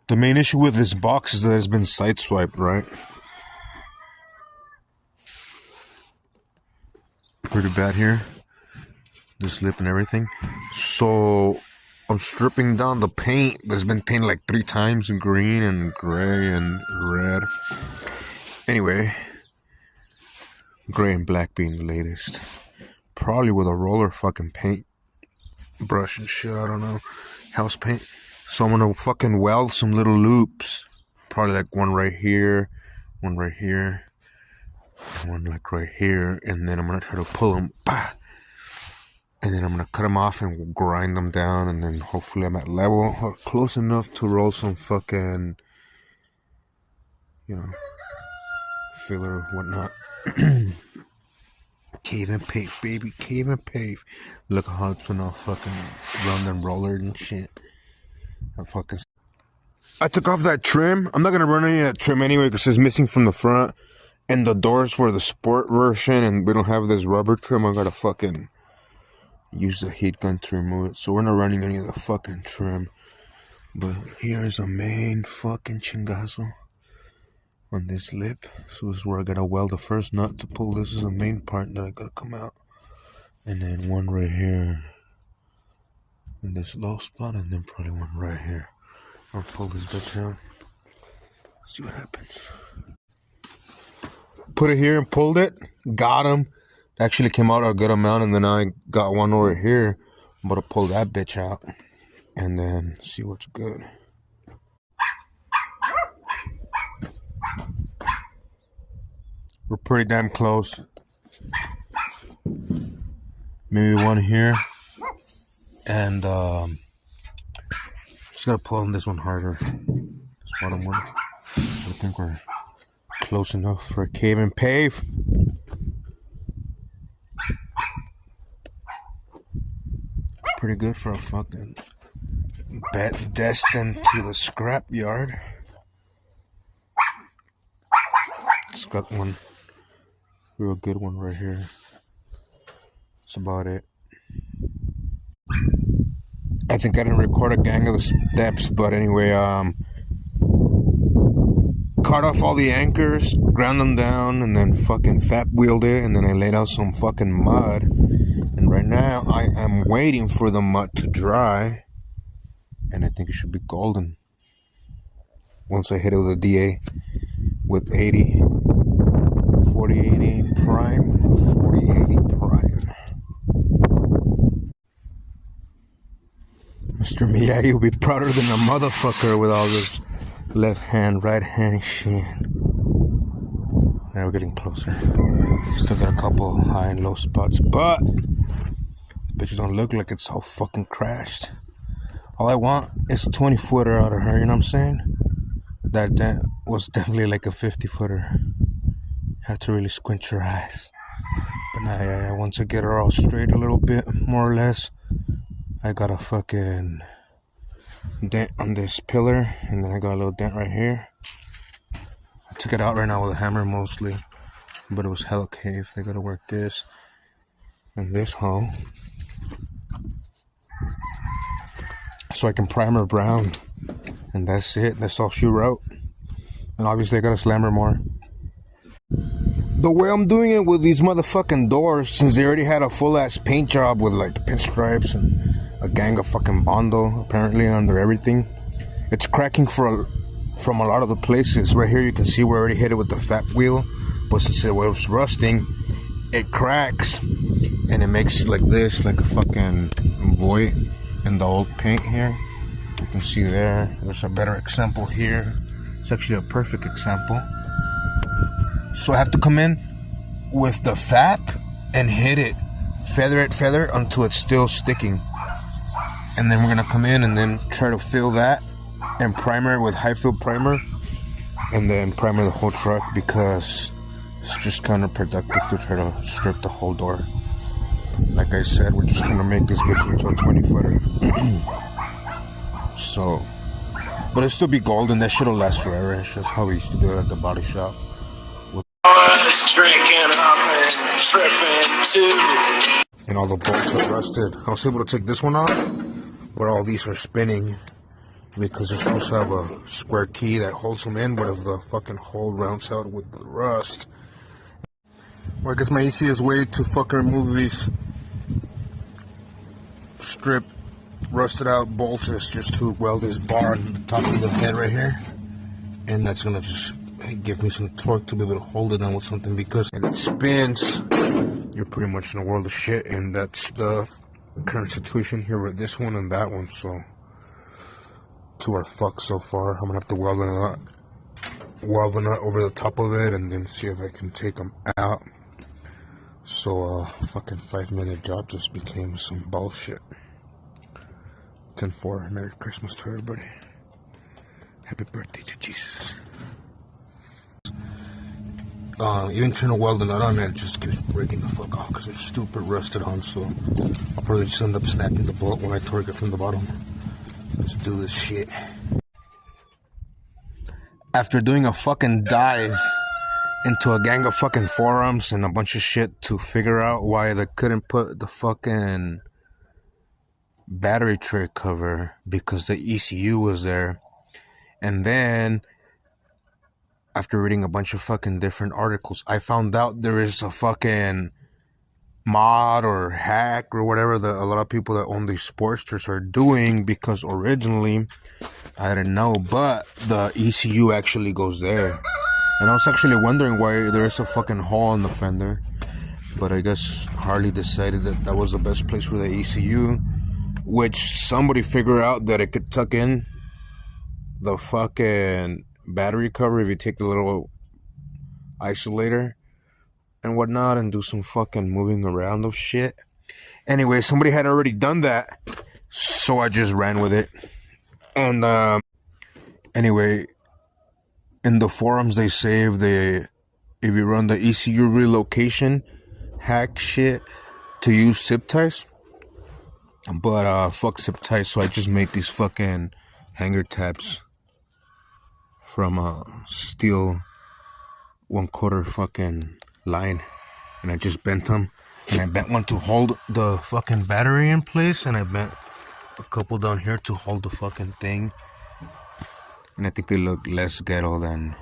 The main issue with this box is that it's been sideswiped, right? Pretty bad here. This lip and everything. So I'm stripping down the paint that's been painted like 3 times in green and gray and red. Anyway, gray and black being the latest. Probably with a roller fucking paint brush and shit, I don't know. House paint. So I'm gonna fucking weld some little loops. Probably like one right here, one right here, and one like right here. And then I'm gonna try to pull them. Bah! And then I'm gonna cut them off and grind them down. And then hopefully I'm at level or close enough to roll some fucking, you know, filler or whatnot. Cave and pave, baby, cave and pave. Look how it's been all fucking round and rollered and shit. I took off that trim. I'm not gonna run any of that trim anyway because it's missing from the front. And the doors were the sport version and we don't have this rubber trim. I gotta fucking use the heat gun to remove it. So we're not running any of the fucking trim. But here's a main fucking chingazo on this lip. So this is where I gotta weld the first nut to pull. This is the main part that I gotta come out. And then one right here in this low spot, and then probably one right here. I'll pull this bitch out. See what happens. Put it here and pulled it. Got him. Actually came out a good amount, and then I got one over here. I'm gonna pull that bitch out and then see what's good. We're pretty damn close. Maybe one here. And just gotta pull on this one harder. This bottom one. I think we're close enough for a cave and pave. Pretty good for a fucking bet destined to the scrap yard. It's got one real good one right here. That's about it. I think I didn't record a gang of the steps, but anyway, cut off all the anchors, ground them down, and then fucking fat wheeled it, and then I laid out some fucking mud. And right now, I am waiting for the mud to dry, and I think it should be golden. Once I hit it with a DA with 80, 40-80 prime, 40-80 prime. Mr. Miyagi will be prouder than a motherfucker with all this left hand, right hand shit. Now we're getting closer. Still got a couple high and low spots, but bitches don't look like it's all fucking crashed. All I want is a 20-footer out of her, you know what I'm saying? That was definitely like a 50-footer. Have to really squint your eyes. But now, once I get her all straight a little bit, more or less, I got a fucking dent on this pillar, and then I got a little dent right here. I took it out right now with a hammer mostly, but it was hella cave. They gotta work this and this hole so I can primer brown, and that's it. That's all she wrote. And obviously I gotta slam her more. The way I'm doing it with these motherfucking doors, since they already had a full-ass paint job with like the pinstripes and a gang of fucking Bondo apparently under everything, it's cracking from a lot of the places. Right here you can see we already hit it with the fat wheel, but since it was rusting, it cracks and it makes like this, like a fucking void in the old paint here. You can see there's a better example here. It's actually a perfect example. So I have to come in with the fat and hit it, feather it until it's still sticking. And then we're gonna come in and then try to fill that and primer it with high fill primer, and then primer the whole truck, because it's just counterproductive to try to strip the whole door. Like I said, we're just trying to make this bitch into a 20-footer. So, but it'll still be golden. That shit'll last forever. It's just how we used to do it at the body shop. And all the bolts are rusted. I was able to take this one off, where all these are spinning, because they're supposed to have a square key that holds them in, but if the fucking hole rounds out with the rust. Well, I guess my easiest way to fucking remove these strip rusted out bolts is just to weld this bar on the top of the head right here, and that's gonna just give me some torque to be able to hold it on with something, because if it spins, you're pretty much in a world of shit. And that's the current situation here with this one and that one. So two are fucked so far. I'm gonna have to weld the nut over the top of it and then see if I can take them out. So fucking 5-minute job just became some bullshit. 10-4. Merry Christmas to everybody. Happy birthday to Jesus. Even trying to weld the nut on it just keeps breaking the fuck off because it's stupid rusted on. So I'll probably just end up snapping the bolt when I torque it from the bottom. Let's do this shit. After doing a fucking dive into a gang of fucking forums and a bunch of shit to figure out why they couldn't put the fucking battery tray cover, because the ECU was there. And then after reading a bunch of fucking different articles, I found out there is a fucking mod or hack or whatever that a lot of people that own these Sportsters are doing, because originally I didn't know, but the ECU actually goes there. And I was actually wondering why there's a fucking hole in the fender, but I guess Harley decided that that was the best place for the ECU, which somebody figured out that it could tuck in the fucking battery cover if you take the little isolator and whatnot and do some fucking moving around of shit. Anyway, somebody had already done that, so I just ran with it. And anyway, in the forums they say if you run the ECU relocation hack shit to use zip ties, but fuck zip ties, so I just made these fucking hanger tabs from a steel 1/4 fucking line, and I just bent them, and I bent one to hold the fucking battery in place, and I bent a couple down here to hold the fucking thing, and I think they look less ghetto than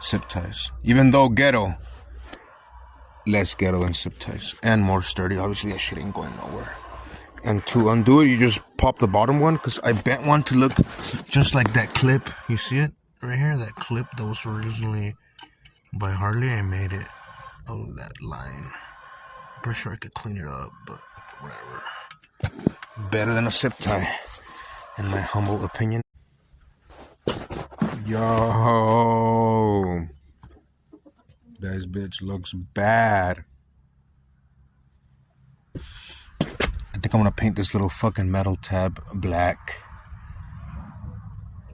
zip ties, even though ghetto, less ghetto than zip ties, and more sturdy. Obviously that shit ain't going nowhere. And to undo it, you just pop the bottom one, because I bent one to look just like that clip. You see it right here? That clip that was originally by Harley. I made it out of that line. I'm pretty sure I could clean it up, but whatever. Better than a zip tie, in my humble opinion. Yo, this bitch looks bad. I think I'm gonna paint this little fucking metal tab black,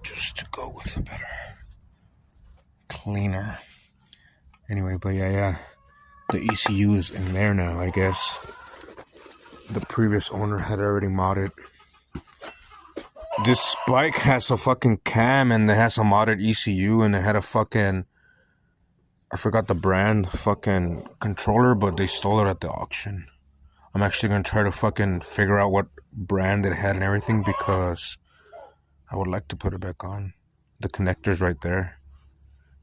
just to go with a better cleaner. Anyway, but yeah, the ECU is in there now, I guess. The previous owner had already modded. This bike has a fucking cam and it has a modded ECU, and it had a fucking, I forgot the brand, fucking controller, but they stole it at the auction. I'm actually gonna try to fucking figure out what brand it had and everything, because I would like to put it back on. The connector's right there.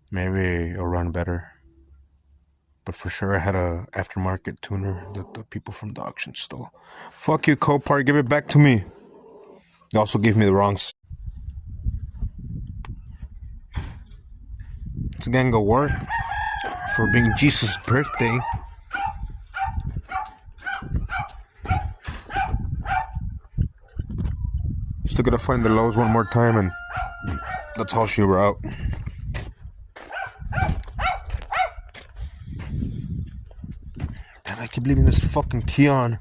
Maybe it'll run better. But for sure I had a aftermarket tuner that the people from the auction stole. Fuck you, Copart, give it back to me. They also gave me the wrong. It's gonna go work for being Jesus' birthday. Still gotta find the lows one more time, and that's all she wrote. Damn, I keep leaving this fucking key on.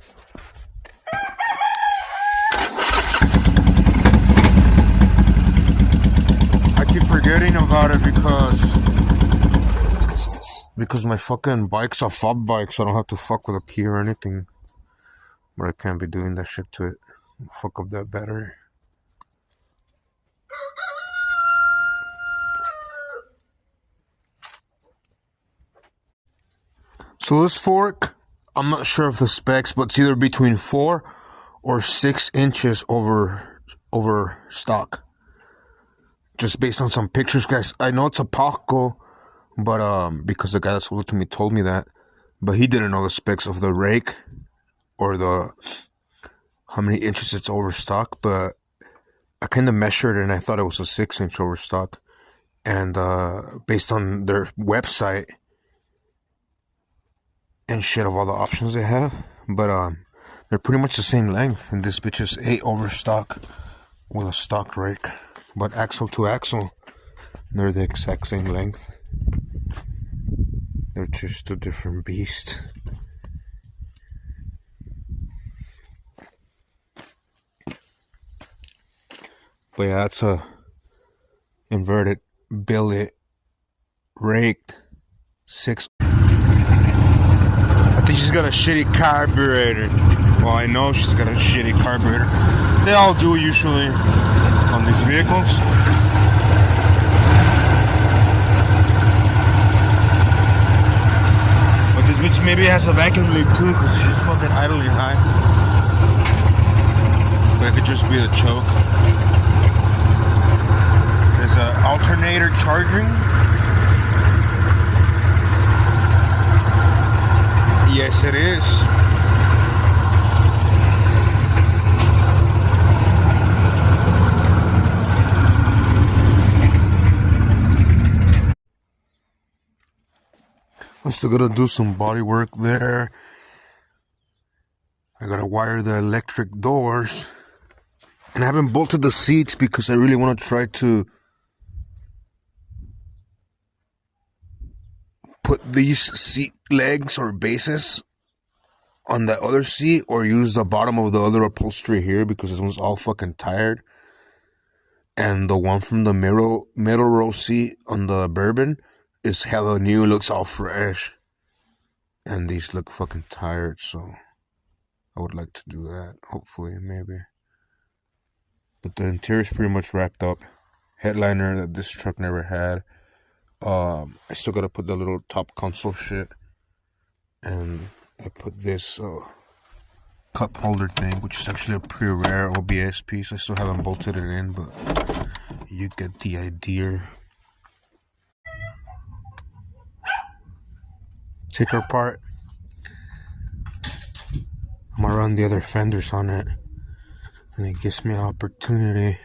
I keep forgetting about it because my fucking bike's a fob bike, so I don't have to fuck with a key or anything. But I can't be doing that shit to it. Fuck up that battery. So this fork, I'm not sure of the specs, but it's either between 4 or 6 inches over stock. just based on some pictures, guys. I know it's a Paco, but because the guy that sold it to me told me that, but he didn't know the specs of the rake or how many inches it's overstock. But I kind of measured it and I thought it was a 6-inch overstock, and based on their website and shit of all the options they have, but they're pretty much the same length, and this bitch is 8 overstock with a stock rake, but axle to axle they're the exact same length. They're just a different beast. But yeah, that's a inverted billet raked 6. I think she's got a shitty carburetor. Well, I know she's got a shitty carburetor. They all do usually on these vehicles. But this bitch maybe has a vacuum leak too, because she's fucking idling high. But it could just be the choke. There's an alternator charging. Yes, it is. I'm still gonna do some body work there. I gotta wire the electric doors. And I haven't bolted the seats because I really want to try to put these seat legs or bases on the other seat, or use the bottom of the other upholstery here, because this one's all fucking tired. And the one from the middle row seat on the Bourbon is hella new, looks all fresh. And these look fucking tired, so I would like to do that, hopefully, maybe. But the interior's pretty much wrapped up. Headliner that this truck never had. I still gotta put the little top console shit. And I put this cup holder thing, which is actually a pretty rare OBS piece. I still haven't bolted it in, but you get the idea. Take her apart. I'm gonna run the other fenders on it, and it gives me an opportunity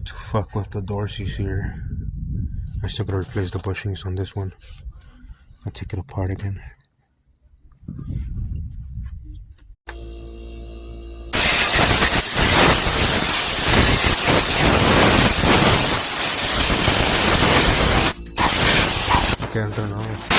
to fuck with the Dorseys here. I still gotta replace the bushings on this one. I'll take it apart again. Can't turn off.